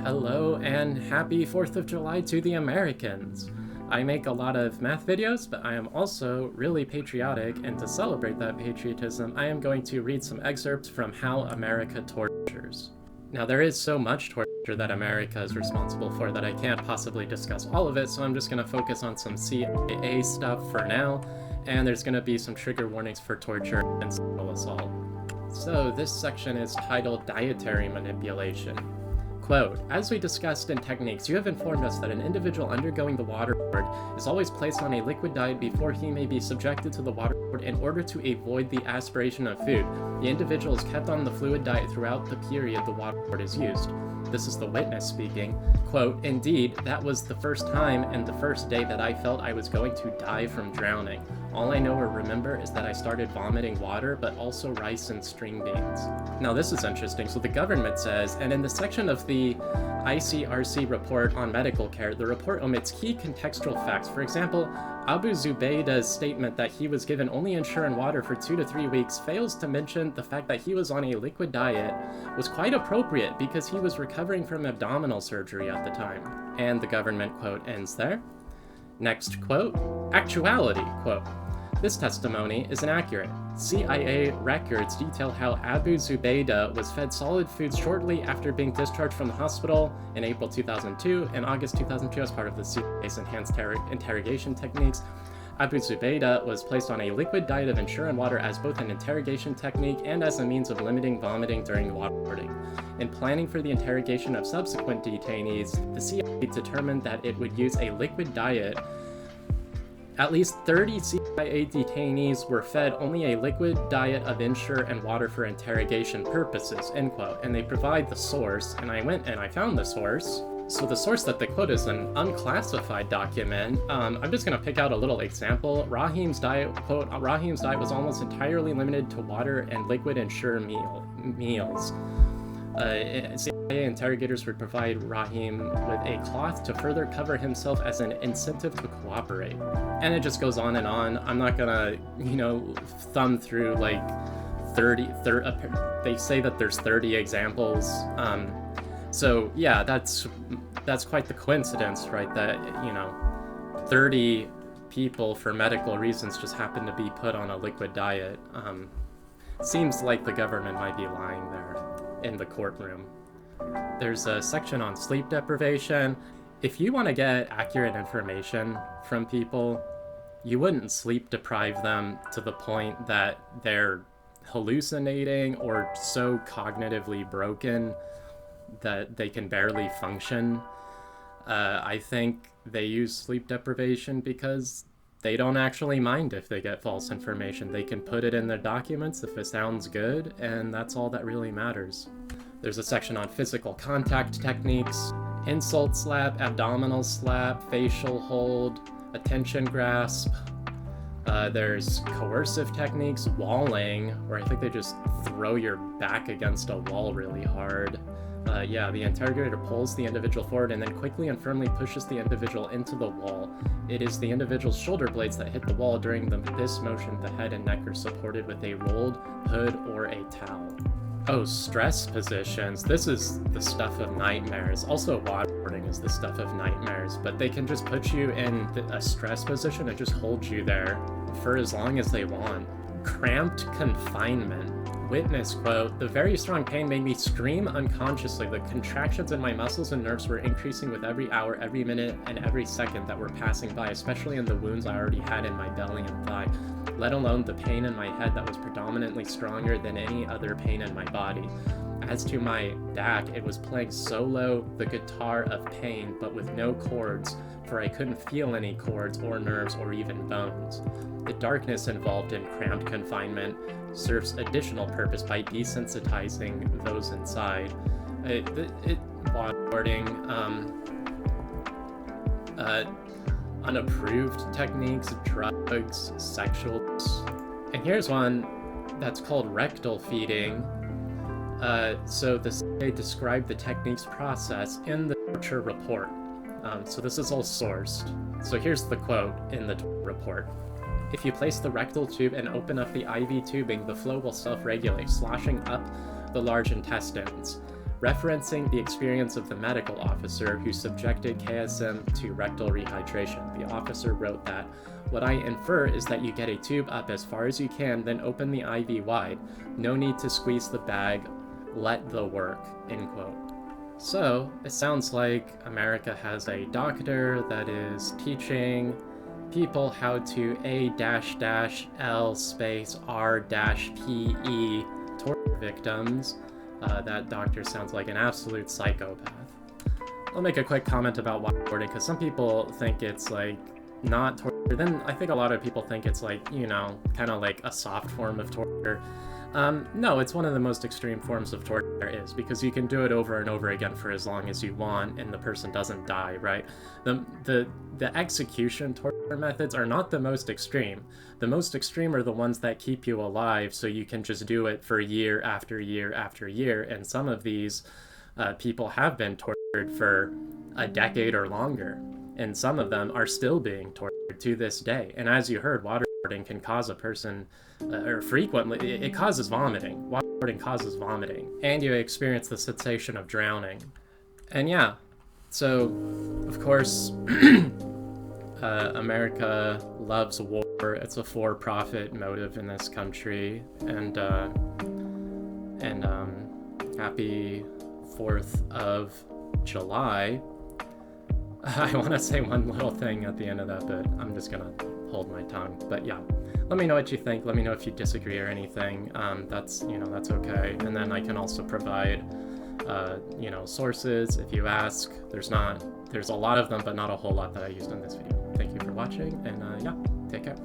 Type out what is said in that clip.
Hello and happy 4th of July to the Americans! I make a lot of math videos, but I am also really patriotic, and to celebrate that patriotism, I am going to read some excerpts from How America Tortures. Now, there is so much torture that America is responsible for that I can't possibly discuss all of it, so I'm just going to focus on some CIA stuff for now, and there's going to be some trigger warnings for torture and sexual assault. So, this section is titled Dietary Manipulation. Quote, as we discussed in techniques, you have informed us that an individual undergoing the waterboard is always placed on a liquid diet before he may be subjected to the waterboard in order to avoid the aspiration of food. The individual is kept on the fluid diet throughout the period the waterboard is used. This is the witness speaking. Quote, indeed, that was the first time and the first day that I felt I was going to die from drowning. All I know or remember is that I started vomiting water, but also rice and string beans. Now this is interesting. So the government says, and in the section of the ICRC report on medical care, the report omits key contextual facts. For example, Abu Zubaydah's statement that he was given only Ensure and water for 2 to 3 weeks fails to mention the fact that he was on a liquid diet was quite appropriate because he was recovering from abdominal surgery at the time. And the government quote ends there. Next quote, actuality, quote. This testimony is inaccurate. CIA records detail how Abu Zubaydah was fed solid foods shortly after being discharged from the hospital in April 2002 and August 2002 as part of the CIA's enhanced interrogation techniques. Abu Zubaydah was placed on a liquid diet of Ensure and water as both an interrogation technique and as a means of limiting vomiting during waterboarding. In planning for the interrogation of subsequent detainees, the CIA determined that it would use a liquid diet. At least 30 CIA detainees were fed only a liquid diet of Ensure and water for interrogation purposes, end quote. And they provide the source, and I went and I found the source. So the source that they quote is an unclassified document. I'm just going to pick out a little example. Rahim's diet, quote, Rahim's diet was almost entirely limited to water and liquid Ensure meals. CIA interrogators would provide Rahim with a cloth to further cover himself as an incentive to cooperate. And it just goes on and on. I'm not gonna, thumb through like 30, they say that there's 30 examples. So yeah, that's quite the coincidence, right? That, 30 people for medical reasons just happen to be put on a liquid diet. Seems like the government might be lying there in the courtroom. There's a section on sleep deprivation. If you want to get accurate information from people, you wouldn't sleep deprive them to the point that they're hallucinating or so cognitively broken that they can barely function. I think they use sleep deprivation because they don't actually mind if they get false information. They can put it in their documents if it sounds good, and that's all that really matters. There's a section on physical contact techniques, insult slap, abdominal slap, facial hold, attention grasp. There's coercive techniques, walling, where I think they just throw your back against a wall really hard. The interrogator pulls the individual forward and then quickly and firmly pushes the individual into the wall. It is the individual's shoulder blades that hit the wall. During this motion, the head and neck are supported with a rolled hood or a towel. Oh, stress positions. This is the stuff of nightmares. Also, waterboarding is the stuff of nightmares, but they can just put you in a stress position and just hold you there for as long as they want. Cramped confinement. Witness quote, the very strong pain made me scream unconsciously. The contractions in my muscles and nerves were increasing with every hour, every minute, and every second that were passing by, especially in the wounds I already had in my belly and thigh, let alone the pain in my head that was predominantly stronger than any other pain in my body. As to my back, it was playing solo the guitar of pain, but with no chords, for I couldn't feel any chords or nerves or even bones. The darkness involved in cramped confinement serves additional purpose by desensitizing those inside. Waterboarding, unapproved techniques, drugs, sexuals. And here's one that's called rectal feeding. So they describe the technique's process in the torture report. So this is all sourced. So here's the quote in the report. If you place the rectal tube and open up the IV tubing, the flow will self-regulate, sloshing up the large intestines. referencing the experience of the medical officer who subjected KSM to rectal rehydration. The officer wrote that, "What I infer is that you get a tube up as far as you can, then open the IV wide. No need to squeeze the bag. Let the work," end quote. So, it sounds like America has a doctor that is teaching people how to A-L-R-PE torture victims. That doctor sounds like an absolute psychopath. I'll make a quick comment about waterboarding, because some people think it's like not torture. Then I think a lot of people think it's like, you know, kind of like a soft form of torture. No, it's one of the most extreme forms of torture there is, because you can do it over and over again for as long as you want, and the person doesn't die, right? The execution torture methods are not the most extreme. The most extreme are the ones that keep you alive, so you can just do it for year after year after year, and some of these people have been tortured for a decade or longer, and some of them are still being tortured to this day. And as you heard, waterboarding can cause a person, or frequently, it causes vomiting. Waterboarding causes vomiting, and you experience the sensation of drowning. And yeah, so, of course, America loves war. It's a for-profit motive in this country, and happy 4th of July. I want to say one little thing at the end of that, but I'm just gonna hold my tongue. But yeah, let me know what you think. Let me know if you disagree or anything. That's okay. And then I can also provide sources if you ask. There's a lot of them, but not a whole lot that I used in this video. Thank you for watching, and yeah, take care.